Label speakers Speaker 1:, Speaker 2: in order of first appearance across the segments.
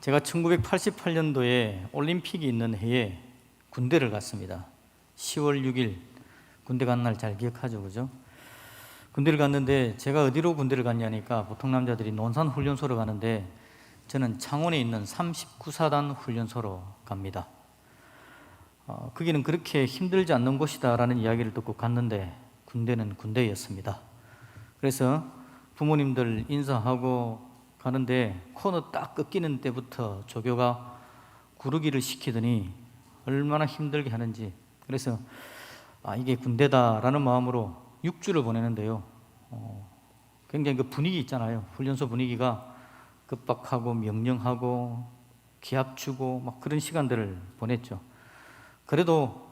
Speaker 1: 제가 1988년도에 올림픽이 있는 해에 군대를 갔습니다. 10월 6일 군대 간 날 잘 기억하죠, 그죠? 군대를 갔는데 제가 어디로 군대를 갔냐니까 보통 남자들이 논산훈련소로 가는데 저는 창원에 있는 39사단 훈련소로 갑니다. 거기는 그렇게 힘들지 않는 곳이다 라는 이야기를 듣고 갔는데 군대는 군대였습니다. 그래서 부모님들 인사하고 가는데 코너 딱 꺾이는 때부터 조교가 구르기를 시키더니 얼마나 힘들게 하는지, 그래서 이게 군대다라는 마음으로 6주를 보내는데요. 굉장히 그 분위기 있잖아요. 훈련소 분위기가 급박하고 명령하고 기합 주고 막 그런 시간들을 보냈죠. 그래도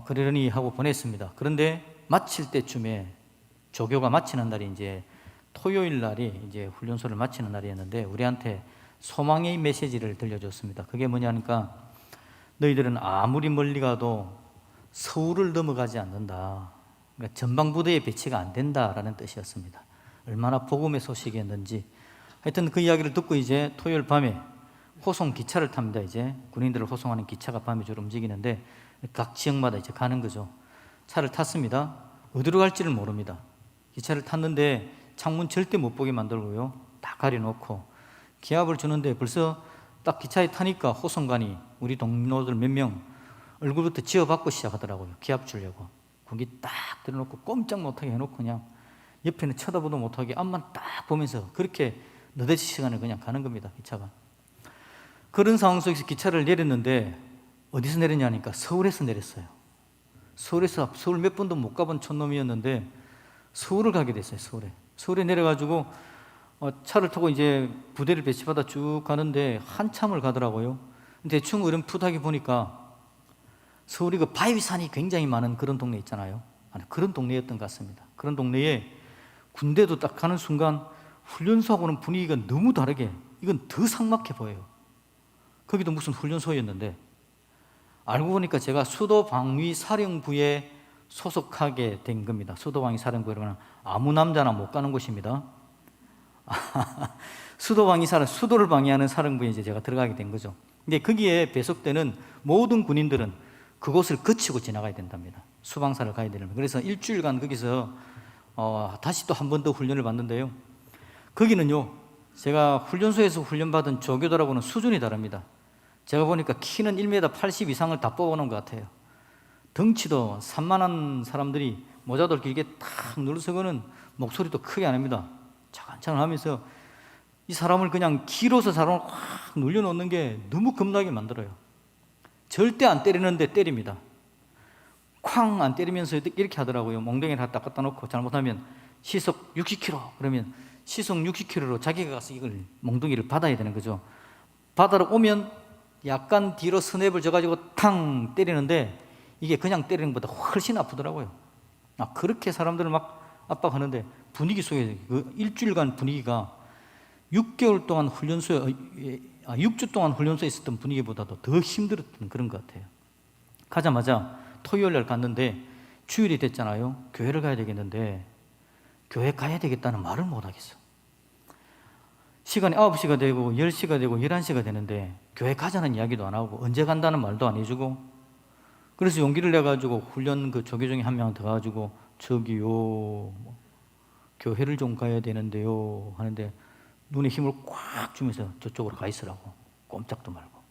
Speaker 1: 그러려니 하고 보냈습니다. 그런데 마칠 때쯤에 조교가 마치는 날이 이제 토요일 날이 이제 훈련소를 마치는 날이었는데 우리한테 소망의 메시지를 들려줬습니다. 그게 뭐냐니까 너희들은 아무리 멀리 가도 서울을 넘어가지 않는다. 그러니까 전방부대에 배치가 안 된다라는 뜻이었습니다. 얼마나 복음의 소식이었는지. 하여튼 그 이야기를 듣고 이제 토요일 밤에 호송 기차를 탑니다. 이제 군인들을 호송하는 기차가 밤에 주로 움직이는데 각 지역마다 이제 가는 거죠. 차를 탔습니다. 어디로 갈지를 모릅니다. 기차를 탔는데 창문 절대 못 보게 만들고요. 다 가려놓고 기합을 주는데 벌써 딱 기차에 타니까 호송관이 우리 동료들 몇 명 얼굴부터 지어받고 시작하더라고요. 기합 주려고. 거기 딱 들어놓고 꼼짝 못하게 해놓고 그냥 옆에는 쳐다보도 못하게 앞만 딱 보면서 그렇게 너댓이 시간을 그냥 가는 겁니다. 기차가. 그런 상황 속에서 기차를 내렸는데 어디서 내렸냐니까 서울에서 내렸어요. 서울 몇 번도 못 가본 촌놈이었는데 서울을 가게 됐어요. 서울에 내려가지고 차를 타고 이제 부대를 배치받아 쭉 가는데 한참을 가더라고요. 대충 어렴풋하게 보니까 서울이 그 바위산이 굉장히 많은 그런 동네 있잖아요. 그런 동네였던 것 같습니다. 그런 동네에 군대도 딱 가는 순간 훈련소하고는 분위기가 너무 다르게, 이건 더 삭막해 보여요. 거기도 무슨 훈련소였는데 알고 보니까 제가 수도방위사령부에 소속하게 된 겁니다. 수도방위사령부는 아무 남자나 못 가는 곳입니다. 수도를 방위하는 사령부에 이제 제가 들어가게 된 거죠. 근데 거기에 배속되는 모든 군인들은 그곳을 거치고 지나가야 된답니다. 수방사를 가야 되는. 그래서 일주일간 거기서 다시 또 한 번 더 훈련을 받는데요. 거기는요, 제가 훈련소에서 훈련받은 조교들하고는 수준이 다릅니다. 제가 보니까 키는 1m 80 이상을 다 뽑아놓은 것 같아요. 덩치도 산만한 사람들이 모자도 길게 탁 눌러서고는 목소리도 크게 안 합니다. 차근차근 하면서 이 사람을 그냥 기로서 사람을 확 눌려놓는 게 너무 겁나게 만들어요. 절대 안 때리는데 때립니다. 쾅 안 때리면서 이렇게 하더라고요. 몽둥이를 갖다 갖다 놓고 잘못하면 시속 60km 그러면 시속 60km로 자기가 가서 이걸 몽둥이를 받아야 되는 거죠. 받아러 오면 약간 뒤로 스냅을 져가지고 탕 때리는데 이게 그냥 때리는 것보다 훨씬 아프더라고요. 그렇게 사람들을 막 압박하는데 분위기 속에 그 일주일간 분위기가 6개월 동안 6주 동안 훈련소에 있었던 분위기보다도 더 힘들었던 그런 것 같아요. 가자마자 토요일 날 갔는데 주일이 됐잖아요. 교회를 가야 되겠는데 교회 가야 되겠다는 말을 못 하겠어. 시간이 9시가 되고 10시가 되고 11시가 되는데 교회 가자는 이야기도 안 하고 언제 간다는 말도 안 해주고, 그래서 용기를 내가지고 훈련 그 조교 중에 한 명한테 가가지고 저기요 교회를 좀 가야 되는데요 하는데 눈에 힘을 꽉 주면서 저쪽으로 가 있으라고, 꼼짝도 말고.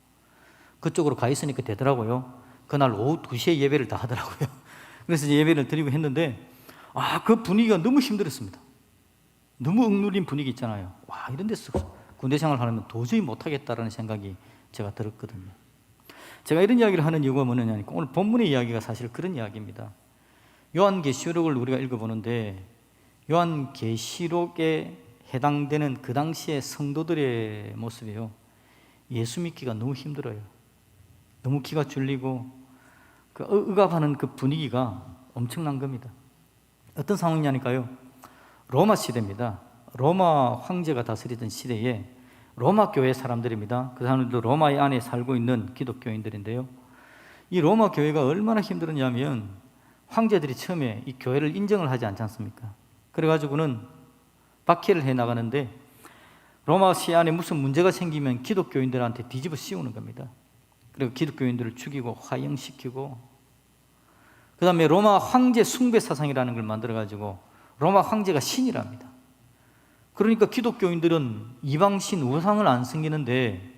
Speaker 1: 그쪽으로 가 있으니까 되더라고요. 그날 오후 2시에 예배를 다 하더라고요. 그래서 이제 예배를 드리고 했는데 그 분위기가 너무 힘들었습니다. 너무 억눌린 분위기 있잖아요. 이런 데서 군대 생활하면 도저히 못하겠다라는 생각이 제가 들었거든요. 제가 이런 이야기를 하는 이유가 뭐냐니까 오늘 본문의 이야기가 사실 그런 이야기입니다. 요한계시록을 우리가 읽어보는데 요한계시록에 해당되는 그 당시의 성도들의 모습이에요. 예수 믿기가 너무 힘들어요. 너무 기가 줄리고 그 억압하는 그 분위기가 엄청난 겁니다. 어떤 상황이냐니까요, 로마 시대입니다. 로마 황제가 다스리던 시대에 로마 교회 사람들입니다. 그 사람들도 로마 안에 살고 있는 기독교인들인데요, 이 로마 교회가 얼마나 힘들었냐면 황제들이 처음에 이 교회를 인정을 하지 않지 않습니까? 그래가지고는 박해를 해 나가는데 로마 시위 안에 무슨 문제가 생기면 기독교인들한테 뒤집어 씌우는 겁니다. 그리고 기독교인들을 죽이고 화형시키고, 그 다음에 로마 황제 숭배 사상이라는 걸 만들어가지고 로마 황제가 신이랍니다. 그러니까 기독교인들은 이방신 우상을 안 섬기는데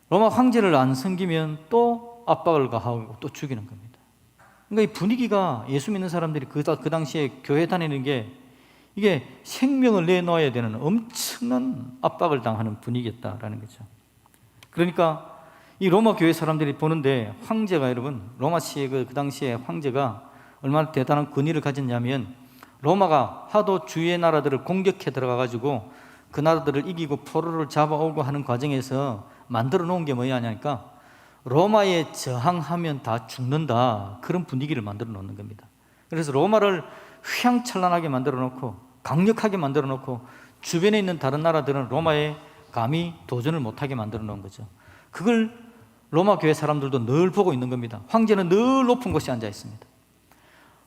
Speaker 1: 로마 황제를 안 섬기면 또 압박을 가하고 또 죽이는 겁니다. 그러니까 이 분위기가, 예수 믿는 사람들이 그 당시에 교회 다니는 게 이게 생명을 내놓아야 되는 엄청난 압박을 당하는 분위기였다라는 거죠. 그러니까 이 로마 교회 사람들이 보는데 황제가, 여러분, 로마 시의 그 당시에 황제가 얼마나 대단한 권위를 가졌냐면, 로마가 하도 주위의 나라들을 공격해 들어가가지고 그 나라들을 이기고 포로를 잡아오고 하는 과정에서 만들어 놓은 게 뭐냐니까, 로마에 저항하면 다 죽는다, 그런 분위기를 만들어 놓는 겁니다. 그래서 로마를 휘황찬란하게 만들어 놓고 강력하게 만들어 놓고 주변에 있는 다른 나라들은 로마에 감히 도전을 못하게 만들어 놓은 거죠. 그걸 로마 교회 사람들도 늘 보고 있는 겁니다. 황제는 늘 높은 곳에 앉아 있습니다.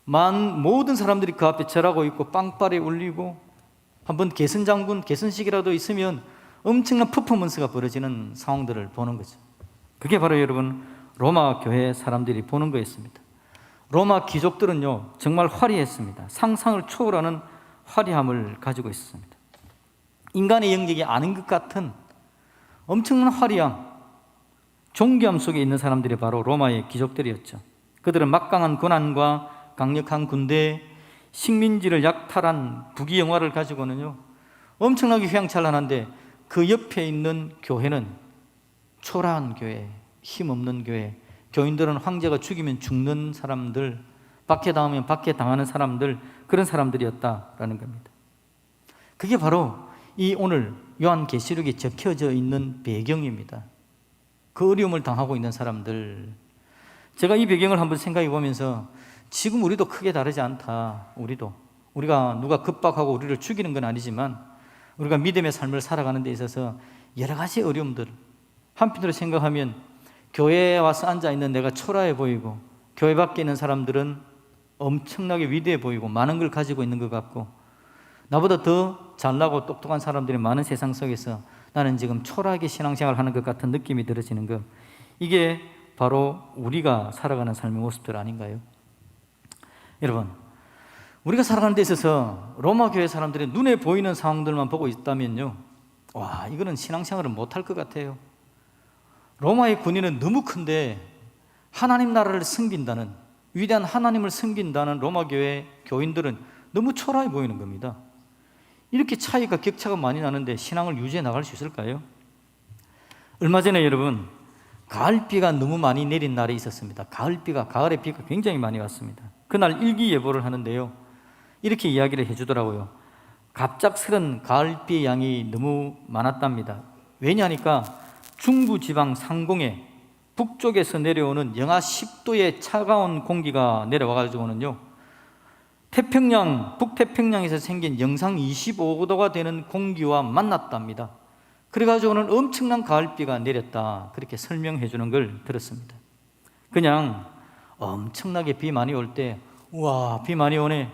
Speaker 1: 모든 사람들이 그 앞에 절하고 있고 빵빠레 울리고, 한번 개선장군, 개선식이라도 있으면 엄청난 퍼포먼스가 벌어지는 상황들을 보는 거죠. 그게 바로 여러분 로마 교회 사람들이 보는 거였습니다. 로마 귀족들은요 정말 화려했습니다. 상상을 초월하는 화려함을 가지고 있었습니다. 인간의 영역이 아닌 것 같은 엄청난 화려함, 존귀함 속에 있는 사람들이 바로 로마의 귀족들이었죠. 그들은 막강한 권한과 강력한 군대, 식민지를 약탈한 부귀영화를 가지고는요 엄청나게 휘황찬란한데, 그 옆에 있는 교회는 초라한 교회, 힘없는 교회, 교인들은 황제가 죽이면 죽는 사람들, 박해 당하면 박해 당하는 사람들, 그런 사람들이었다라는 겁니다. 그게 바로 이 오늘 요한계시록에 적혀져 있는 배경입니다. 그 어려움을 당하고 있는 사람들, 제가 이 배경을 한번 생각해 보면서 지금 우리도 크게 다르지 않다. 우리가 누가 급박하고 우리를 죽이는 건 아니지만 우리가 믿음의 삶을 살아가는 데 있어서 여러 가지 어려움들, 한편으로 생각하면 교회에 와서 앉아있는 내가 초라해 보이고, 교회 밖에 있는 사람들은 엄청나게 위대해 보이고 많은 걸 가지고 있는 것 같고, 나보다 더 잘나고 똑똑한 사람들이 많은 세상 속에서 나는 지금 초라하게 신앙생활을 하는 것 같은 느낌이 들어지는 것, 이게 바로 우리가 살아가는 삶의 모습들 아닌가요? 여러분, 우리가 살아가는 데 있어서 로마 교회 사람들이 눈에 보이는 상황들만 보고 있다면요, 와, 이거는 신앙생활을 못할 것 같아요. 로마의 군인은 너무 큰데 하나님 나라를 섬긴다는, 위대한 하나님을 섬긴다는 로마 교회 교인들은 너무 초라해 보이는 겁니다. 이렇게 차이가, 격차가 많이 나는데 신앙을 유지해 나갈 수 있을까요? 얼마 전에 여러분, 가을비가 너무 많이 내린 날이 있었습니다. 가을에 비가 굉장히 많이 왔습니다. 그날 일기예보를 하는데요, 이렇게 이야기를 해주더라고요. 갑작스런 가을비의 양이 너무 많았답니다. 왜냐하니까 중부지방 상공에 북쪽에서 내려오는 영하 10도의 차가운 공기가 내려와가지고는요, 북태평양에서 생긴 영상 25도가 되는 공기와 만났답니다. 그래가지고는 엄청난 가을비가 내렸다, 그렇게 설명해 주는 걸 들었습니다. 그냥 엄청나게 비 많이 올 때, 우와, 비 많이 오네,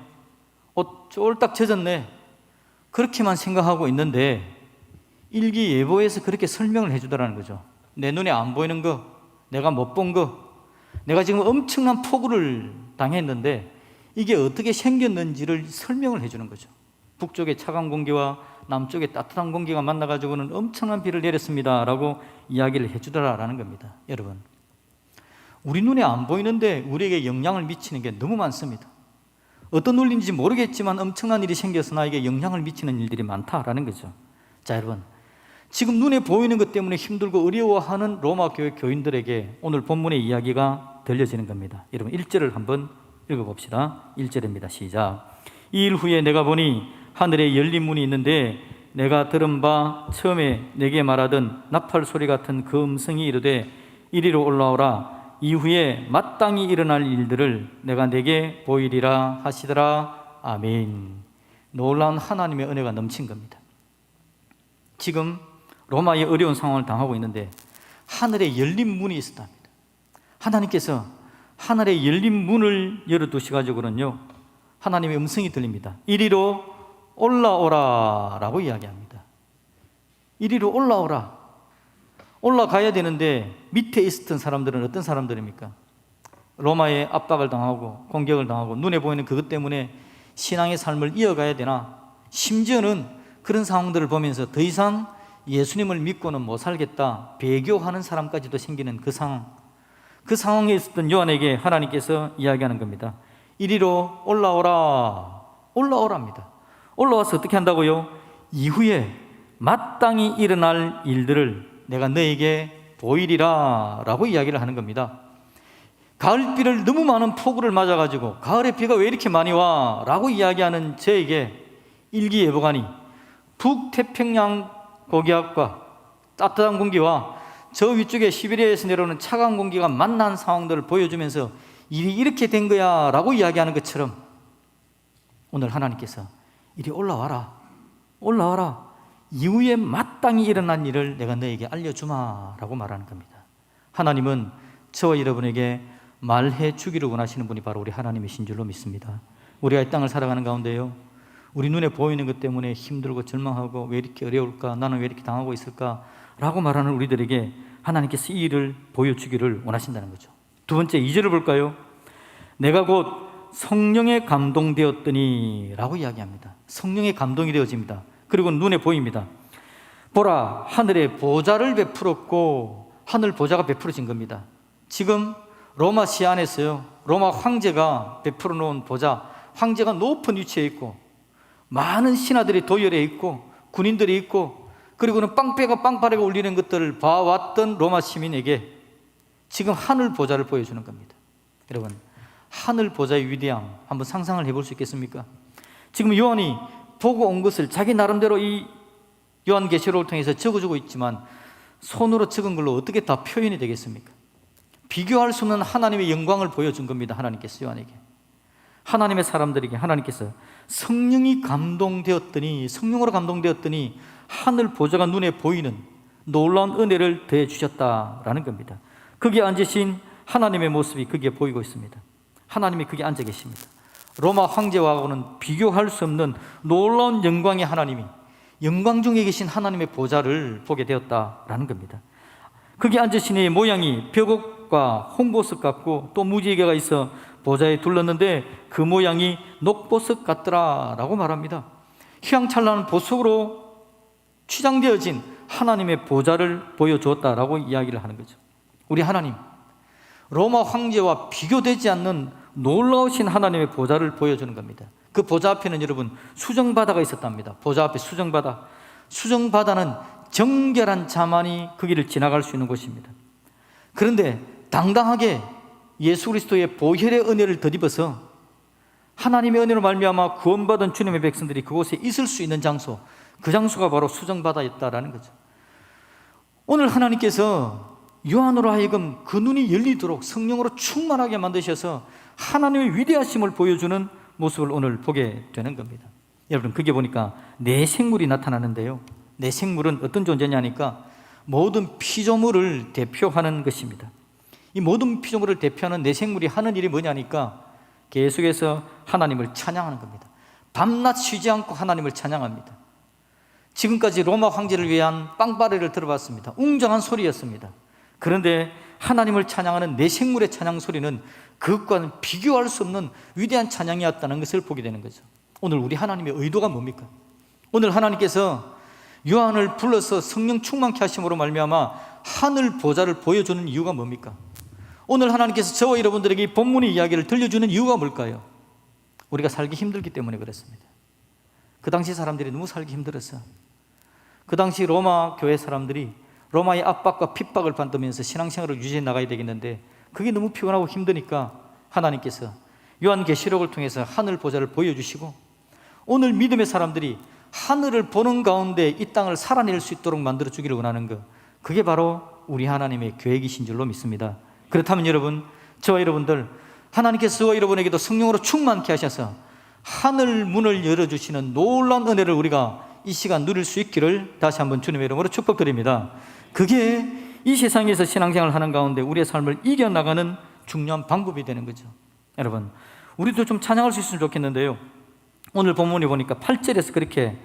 Speaker 1: 옷 쫄딱 젖었네, 그렇게만 생각하고 있는데 일기예보에서 그렇게 설명을 해주더라는 거죠. 내 눈에 안 보이는 거, 내가 못 본 거, 내가 지금 엄청난 폭우를 당했는데 이게 어떻게 생겼는지를 설명을 해주는 거죠. 북쪽의 차가운 공기와 남쪽의 따뜻한 공기가 만나가지고는 엄청난 비를 내렸습니다 라고 이야기를 해주더라라는 겁니다. 여러분, 우리 눈에 안 보이는데 우리에게 영향을 미치는 게 너무 많습니다. 어떤 논리인지 모르겠지만 엄청난 일이 생겨서 나에게 영향을 미치는 일들이 많다라는 거죠. 자, 여러분, 지금 눈에 보이는 것 때문에 힘들고 어려워하는 로마 교회 교인들에게 오늘 본문의 이야기가 들려지는 겁니다. 여러분, 1절을 한번 읽어봅시다. 1절입니다. 시작. 이 일 후에 내가 보니 하늘에 열린 문이 있는데 내가 들은 바 처음에 내게 말하던 나팔 소리 같은 그 음성이 이르되 이리로 올라오라. 이후에 마땅히 일어날 일들을 내가 내게 보이리라 하시더라. 아멘. 놀라운 하나님의 은혜가 넘친 겁니다. 지금 로마의 어려운 상황을 당하고 있는데 하늘에 열린 문이 있었답니다. 하나님께서 하늘에 열린 문을 열어두셔가지고는요, 하나님의 음성이 들립니다. 이리로 올라오라 라고 이야기합니다. 이리로 올라오라. 올라가야 되는데 밑에 있었던 사람들은 어떤 사람들입니까? 로마의 압박을 당하고 공격을 당하고 눈에 보이는 그것 때문에 신앙의 삶을 이어가야 되나, 심지어는 그런 상황들을 보면서 더 이상 예수님을 믿고는 못 살겠다, 배교하는 사람까지도 생기는 그 상황, 그 상황에 있었던 요한에게 하나님께서 이야기하는 겁니다. 이리로 올라오라. 올라오랍니다. 올라와서 어떻게 한다고요? 이후에 마땅히 일어날 일들을 내가 너에게 보이리라 라고 이야기를 하는 겁니다. 가을비를 너무 많은 폭우를 맞아가지고 가을에 비가 왜 이렇게 많이 와? 라고 이야기하는 저에게 일기예보관이 북태평양 고기압과 따뜻한 공기와 저 위쪽에 시베리아에서 내려오는 차가운 공기가 만난 상황들을 보여주면서 일이 이렇게 된 거야 라고 이야기하는 것처럼 오늘 하나님께서 이리 올라와라, 올라와라, 이후에 마땅히 일어난 일을 내가 너에게 알려주마 라고 말하는 겁니다. 하나님은 저와 여러분에게 말해 주기를 원하시는 분이 바로 우리 하나님이신 줄로 믿습니다. 우리가 이 땅을 살아가는 가운데요, 우리 눈에 보이는 것 때문에 힘들고 절망하고 왜 이렇게 어려울까, 나는 왜 이렇게 당하고 있을까 라고 말하는 우리들에게 하나님께서 이 일을 보여주기를 원하신다는 거죠. 두 번째 2절을 볼까요? 내가 곧 성령에 감동되었더니 라고 이야기합니다. 성령에 감동이 되어집니다. 그리고 눈에 보입니다. 보라, 하늘에 보좌를 베풀었고, 하늘 보좌가 베풀어진 겁니다. 지금 로마 시안에서요, 로마 황제가 베풀어 놓은 보좌, 황제가 높은 위치에 있고 많은 신하들이 도열해 있고 군인들이 있고, 그리고는 빵배가 빵빠레가 울리는 것들을 봐왔던 로마 시민에게 지금 하늘 보좌를 보여주는 겁니다. 여러분, 하늘 보좌의 위대함 한번 상상을 해볼 수 있겠습니까? 지금 요한이 보고 온 것을 자기 나름대로 이 요한계시록을 통해서 적어주고 있지만 손으로 적은 걸로 어떻게 다 표현이 되겠습니까? 비교할 수 없는 하나님의 영광을 보여준 겁니다. 하나님께서 요한에게, 하나님의 사람들에게 하나님께서 성령이 감동되었더니, 성령으로 감동되었더니 하늘 보좌가 눈에 보이는 놀라운 은혜를 더해 주셨다라는 겁니다. 거기에 앉으신 하나님의 모습이 거기에 보이고 있습니다. 하나님이 거기에 앉아 계십니다. 로마 황제와는 비교할 수 없는 놀라운 영광의 하나님이 영광 중에 계신 하나님의 보좌를 보게 되었다라는 겁니다. 거기 앉으신 이의 모양이 벽옥과 홍보석 같고 또 무지개가 있어 보좌에 둘렀는데 그 모양이 녹보석 같더라라고 말합니다. 휘황찬란한 보석으로 취장되어진 하나님의 보좌를 보여주었다라고 이야기를 하는 거죠. 우리 하나님, 로마 황제와 비교되지 않는 놀라우신 하나님의 보좌를 보여주는 겁니다. 그 보좌 앞에는 여러분 수정바다가 있었답니다. 보좌 앞에 수정바다. 수정바다는 정결한 자만이 그 길을 지나갈 수 있는 곳입니다. 그런데 당당하게 예수 그리스도의 보혈의 은혜를 덧입어서 하나님의 은혜로 말미암아 구원받은 주님의 백성들이 그곳에 있을 수 있는 장소, 그 장소가 바로 수정바다였다라는 거죠. 오늘 하나님께서 요한으로 하여금 그 눈이 열리도록 성령으로 충만하게 만드셔서 하나님의 위대하심을 보여주는 모습을 오늘 보게 되는 겁니다. 여러분, 그게 보니까 내 생물이 나타나는데요, 내 생물은 어떤 존재냐니까 모든 피조물을 대표하는 것입니다. 이 모든 피조물을 대표하는 내 생물이 하는 일이 뭐냐니까 계속해서 하나님을 찬양하는 겁니다. 밤낮 쉬지 않고 하나님을 찬양합니다. 지금까지 로마 황제를 위한 빵빠레를 들어봤습니다. 웅장한 소리였습니다. 그런데 하나님을 찬양하는 내 생물의 찬양 소리는 그것과는 비교할 수 없는 위대한 찬양이었다는 것을 보게 되는 거죠. 오늘 우리 하나님의 의도가 뭡니까? 오늘 하나님께서 요한을 불러서 성령 충만케 하심으로 말미암아 하늘 보좌를 보여주는 이유가 뭡니까? 오늘 하나님께서 저와 여러분들에게 이 본문의 이야기를 들려주는 이유가 뭘까요? 우리가 살기 힘들기 때문에 그렇습니다. 그 당시 사람들이 너무 살기 힘들었어. 그 당시 로마 교회 사람들이 로마의 압박과 핍박을 받으면서 신앙생활을 유지해 나가야 되겠는데 그게 너무 피곤하고 힘드니까 하나님께서 요한계시록을 통해서 하늘 보좌를 보여주시고 오늘 믿음의 사람들이 하늘을 보는 가운데 이 땅을 살아낼 수 있도록 만들어주기를 원하는 것, 그게 바로 우리 하나님의 계획이신 줄로 믿습니다. 그렇다면 여러분, 저와 여러분들, 하나님께서 저와 여러분에게도 성령으로 충만케 하셔서 하늘 문을 열어주시는 놀라운 은혜를 우리가 이 시간 누릴 수 있기를 다시 한번 주님의 이름으로 축복드립니다. 그게 이 세상에서 신앙생활을 하는 가운데 우리의 삶을 이겨나가는 중요한 방법이 되는 거죠. 여러분, 우리도 좀 찬양할 수 있으면 좋겠는데요, 오늘 본문에 보니까 8절에서 그렇게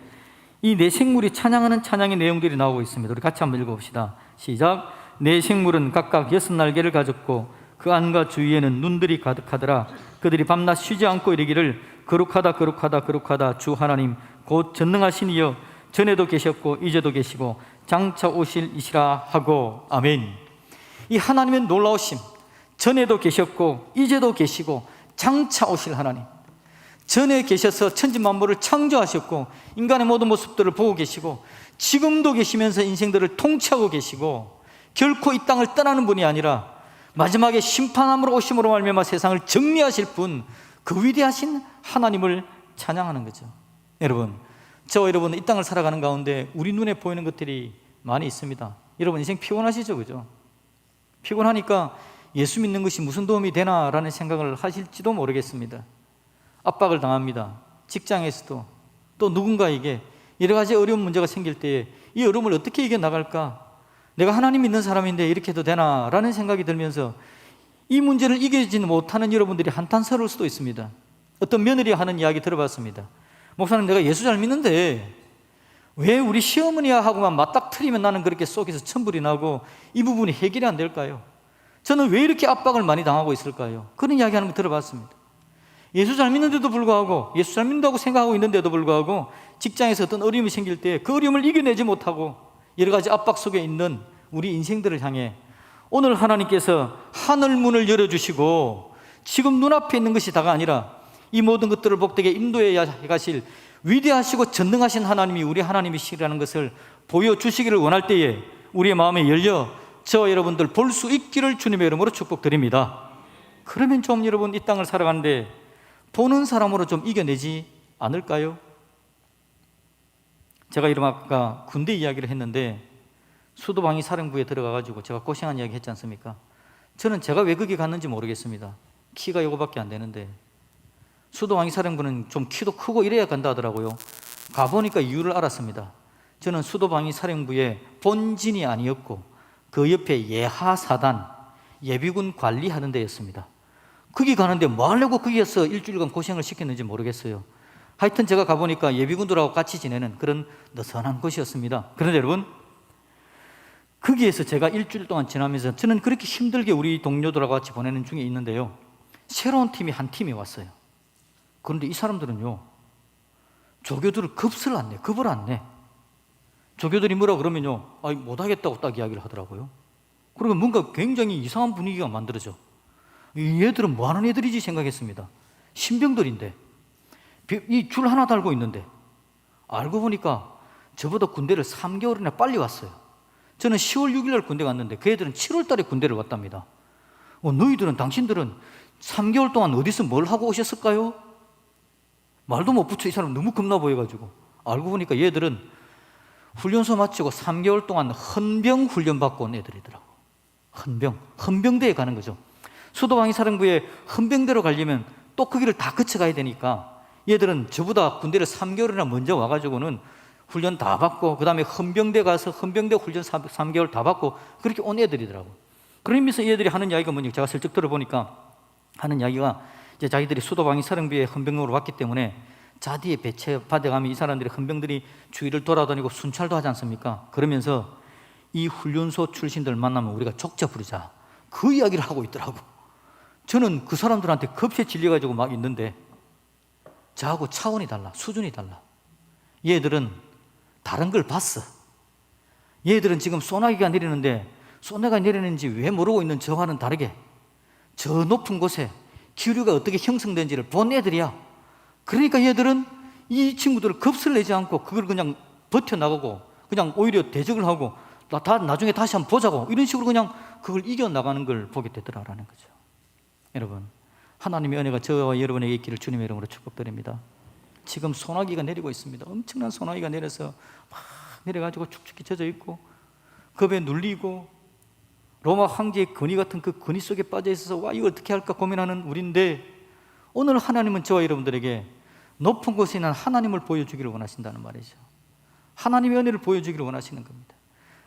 Speaker 1: 이 내 생물이 찬양하는 찬양의 내용들이 나오고 있습니다. 우리 같이 한번 읽어봅시다. 시작. 내 생물은 각각 6날개를 가졌고 그 안과 주위에는 눈들이 가득하더라. 그들이 밤낮 쉬지 않고 이르기를 거룩하다 거룩하다 거룩하다 주 하나님 곧 전능하신 이여 전에도 계셨고 이제도 계시고 장차 오실 이시라 하고. 아멘. 이 하나님의 놀라우심, 전에도 계셨고 이제도 계시고 장차 오실 하나님, 전에 계셔서 천지만물을 창조하셨고 인간의 모든 모습들을 보고 계시고 지금도 계시면서 인생들을 통치하고 계시고 결코 이 땅을 떠나는 분이 아니라 마지막에 심판함으로 오심으로 말미암아 세상을 정리하실 분, 그 위대하신 하나님을 찬양하는 거죠. 여러분, 저와 여러분은 이 땅을 살아가는 가운데 우리 눈에 보이는 것들이 많이 있습니다. 여러분 인생 피곤하시죠? 그죠? 피곤하니까 예수 믿는 것이 무슨 도움이 되나라는 생각을 하실지도 모르겠습니다. 압박을 당합니다. 직장에서도 또 누군가에게 여러 가지 어려운 문제가 생길 때에 이 어려움을 어떻게 이겨나갈까? 내가 하나님 믿는 사람인데 이렇게 해도 되나? 라는 생각이 들면서 이 문제를 이겨지지 못하는 여러분들이 한탄스러울 수도 있습니다. 어떤 며느리 하는 이야기 들어봤습니다. 목사님, 내가 예수 잘 믿는데 왜 우리 시어머니야 하고만 맞닥뜨리면 나는 그렇게 속에서 천불이 나고 이 부분이 해결이 안 될까요? 저는 왜 이렇게 압박을 많이 당하고 있을까요? 그런 이야기 하는 거 들어봤습니다. 예수 잘 믿는데도 불구하고, 예수 잘 믿는다고 생각하고 있는데도 불구하고 직장에서 어떤 어려움이 생길 때 그 어려움을 이겨내지 못하고 여러 가지 압박 속에 있는 우리 인생들을 향해 오늘 하나님께서 하늘문을 열어주시고 지금 눈앞에 있는 것이 다가 아니라 이 모든 것들을 복되게 인도해 가실 위대하시고 전능하신 하나님이 우리 하나님이시라는 것을 보여주시기를 원할 때에 우리의 마음에 열려 저와 여러분들 볼 수 있기를 주님의 이름으로 축복드립니다. 그러면 좀 여러분 이 땅을 살아가는데 보는 사람으로 좀 이겨내지 않을까요? 제가 이름 아까 군대 이야기를 했는데 수도방위 사령부에 들어가가지고 제가 고생한 이야기 했지 않습니까? 저는 제가 왜 거기 갔는지 모르겠습니다. 키가 요거밖에 안 되는데 수도방위 사령부는 좀 키도 크고 이래야 간다 하더라고요. 가보니까 이유를 알았습니다. 저는 수도방위 사령부의 본진이 아니었고 그 옆에 예하사단 예비군 관리하는 데였습니다. 거기 가는데 뭐 하려고 거기에서 일주일간 고생을 시켰는지 모르겠어요. 하여튼 제가 가보니까 예비군들하고 같이 지내는 그런 느슨한 곳이었습니다. 그런데 여러분, 거기에서 제가 일주일 동안 지나면서 저는 그렇게 힘들게 우리 동료들하고 같이 보내는 중에 있는데요, 새로운 팀이 한 팀이 왔어요. 그런데 이 사람들은요, 조교들을 겁을 안 내. 조교들이 뭐라 그러면요, 못하겠다고 딱 이야기를 하더라고요. 그리고 뭔가 굉장히 이상한 분위기가 만들어져. 이 애들은 뭐 하는 애들이지 생각했습니다. 신병들인데 이 줄 하나 달고 있는데 알고 보니까 저보다 군대를 3개월이나 빨리 왔어요. 저는 10월 6일 날 군대 갔는데 그 애들은 7월 달에 군대를 왔답니다. 당신들은 3개월 동안 어디서 뭘 하고 오셨을까요? 말도 못 붙여. 이 사람 너무 겁나 보여가지고 알고 보니까 얘들은 훈련소 마치고 3개월 동안 헌병 훈련 받고 온 애들이더라고. 헌병대에 가는 거죠. 수도방위 사령부에 헌병대로 가려면 또 그 길을 다 거쳐가야 되니까 얘들은 저보다 군대를 3개월이나 먼저 와가지고는 훈련 다 받고 그 다음에 헌병대 가서 헌병대 훈련 3개월 다 받고 그렇게 온 애들이더라고. 그러면서 얘들이 하는 이야기가 뭐냐, 제가 슬쩍 들어보니까 하는 이야기가 이제 자기들이 수도방위 사령부에 헌병으로 왔기 때문에 자디에 배치 받아가면 이 사람들이 헌병들이 주위를 돌아다니고 순찰도 하지 않습니까? 그러면서 이 훈련소 출신들 만나면 우리가 족자 부르자, 그 이야기를 하고 있더라고. 저는 그 사람들한테 겁에 질려가지고 막 있는데 저하고 차원이 달라, 수준이 달라. 얘들은 다른 걸 봤어. 얘들은 지금 소나기가 내리는데 소나기가 내리는지 왜 모르고 있는 저와는 다르게 저 높은 곳에 기류가 어떻게 형성된지를 본 애들이야. 그러니까 얘들은 이 친구들을 겁을 내지 않고 그걸 그냥 버텨나가고 그냥 오히려 대적을 하고 나중에 다시 한번 보자고 이런 식으로 그냥 그걸 이겨나가는 걸 보게 되더라라는 거죠. 여러분, 하나님의 은혜가 저와 여러분에게 있기를 주님의 이름으로 축복드립니다. 지금 소나기가 내리고 있습니다. 엄청난 소나기가 내려서 막 내려가지고 축축히 젖어 있고 겁에 눌리고 로마 황제의 건의 같은 그 건의 속에 빠져 있어서 와 이거 어떻게 할까 고민하는 우리인데 오늘 하나님은 저와 여러분들에게 높은 곳에 있는 하나님을 보여주기를 원하신다는 말이죠. 하나님의 은혜를 보여주기를 원하시는 겁니다.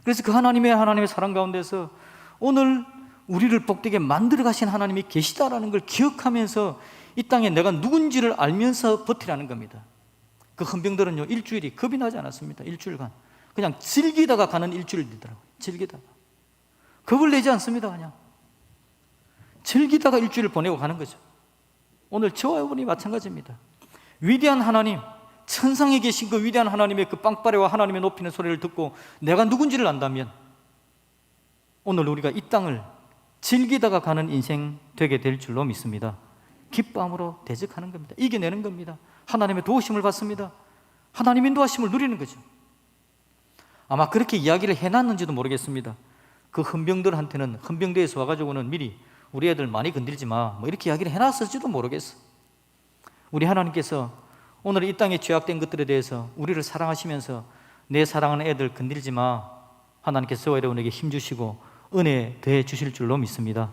Speaker 1: 그래서 그 하나님의 사랑 가운데서 오늘 우리를 복되게 만들어 가신 하나님이 계시다라는 걸 기억하면서 이 땅에 내가 누군지를 알면서 버티라는 겁니다. 그 헌병들은요, 일주일이 겁이 나지 않았습니다. 일주일간 그냥 즐기다가 가는 일주일이더라고요. 즐기다가 겁을 내지 않습니다. 그냥 즐기다가 일주일을 보내고 가는 거죠. 오늘 저와 여러분이 마찬가지입니다. 위대한 하나님, 천상에 계신 그 위대한 하나님의 그 빵빠레와 하나님의 높이는 소리를 듣고 내가 누군지를 안다면 오늘 우리가 이 땅을 즐기다가 가는 인생 되게 될 줄로 믿습니다. 기뻐함으로 대적하는 겁니다. 이겨내는 겁니다. 하나님의 도우심을 받습니다. 하나님의 인도하심을 누리는 거죠. 아마 그렇게 이야기를 해놨는지도 모르겠습니다. 그 헌병들한테는 헌병대에서 와가지고는 미리 우리 애들 많이 건들지 마, 뭐 이렇게 이야기를 해놨을지도 모르겠어. 우리 하나님께서 오늘 이 땅에 죄악된 것들에 대해서 우리를 사랑하시면서 내 사랑하는 애들 건들지 마, 하나님께서 저와 여러분에게 힘주시고 은혜 더해 주실 줄로 믿습니다.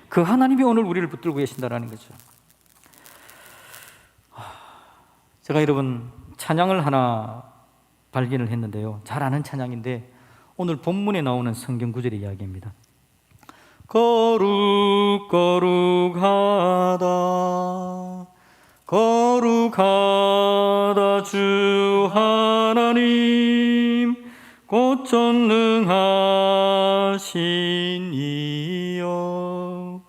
Speaker 1: 그 하나님이 오늘 우리를 붙들고 계신다는 거죠. 제가 여러분 찬양을 하나 발견을 했는데요, 잘 아는 찬양인데 오늘 본문에 나오는 성경 구절의 이야기입니다. 거룩 거룩하다 거룩하다 주 하나님 곧 전능하신 이여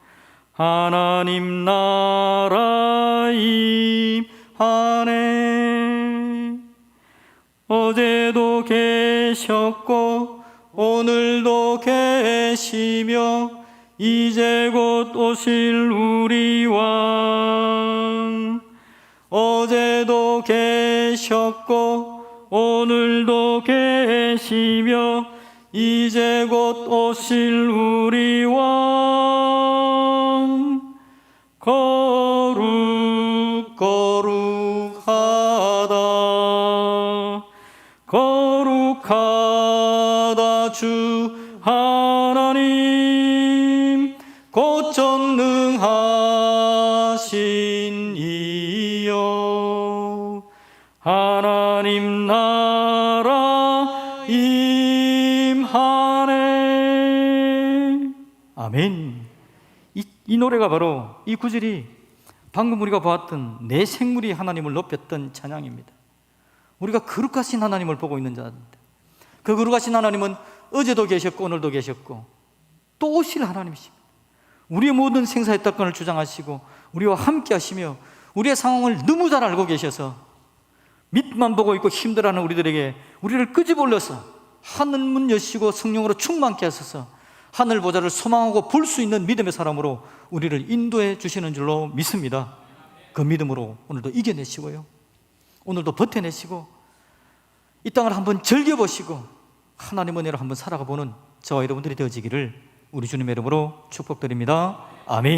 Speaker 1: 하나님 나라 임하네 어제도 계셨고 오늘도 계시며 이제 곧 오실 우리 왕 어제도 계셨고 오늘도 계시며 이제 곧 오실 우리 왕 거룩 거룩하다 거룩하다 주 하나님 곧 전능하신 이여 하나님 나라 임하네. 아멘. 이 노래가 바로 이 구절이 방금 우리가 보았던 내 생물이 하나님을 높였던 찬양입니다. 우리가 거룩하신 하나님을 보고 있는 자인데 그 거룩하신 하나님은 어제도 계셨고 오늘도 계셨고 또 오실 하나님이십니다. 우리의 모든 생사의 특권을 주장하시고 우리와 함께 하시며 우리의 상황을 너무 잘 알고 계셔서 밑만 보고 있고 힘들어하는 우리들에게 우리를 끄집어올려서 하늘문 여시고 성령으로 충만케 하셔서 하늘 보좌를 소망하고 볼 수 있는 믿음의 사람으로 우리를 인도해 주시는 줄로 믿습니다. 그 믿음으로 오늘도 이겨내시고요, 오늘도 버텨내시고 이 땅을 한번 즐겨보시고 하나님 은혜로 한번 살아가 보는 저와 여러분들이 되어지기를 우리 주님의 이름으로 축복드립니다. 아멘.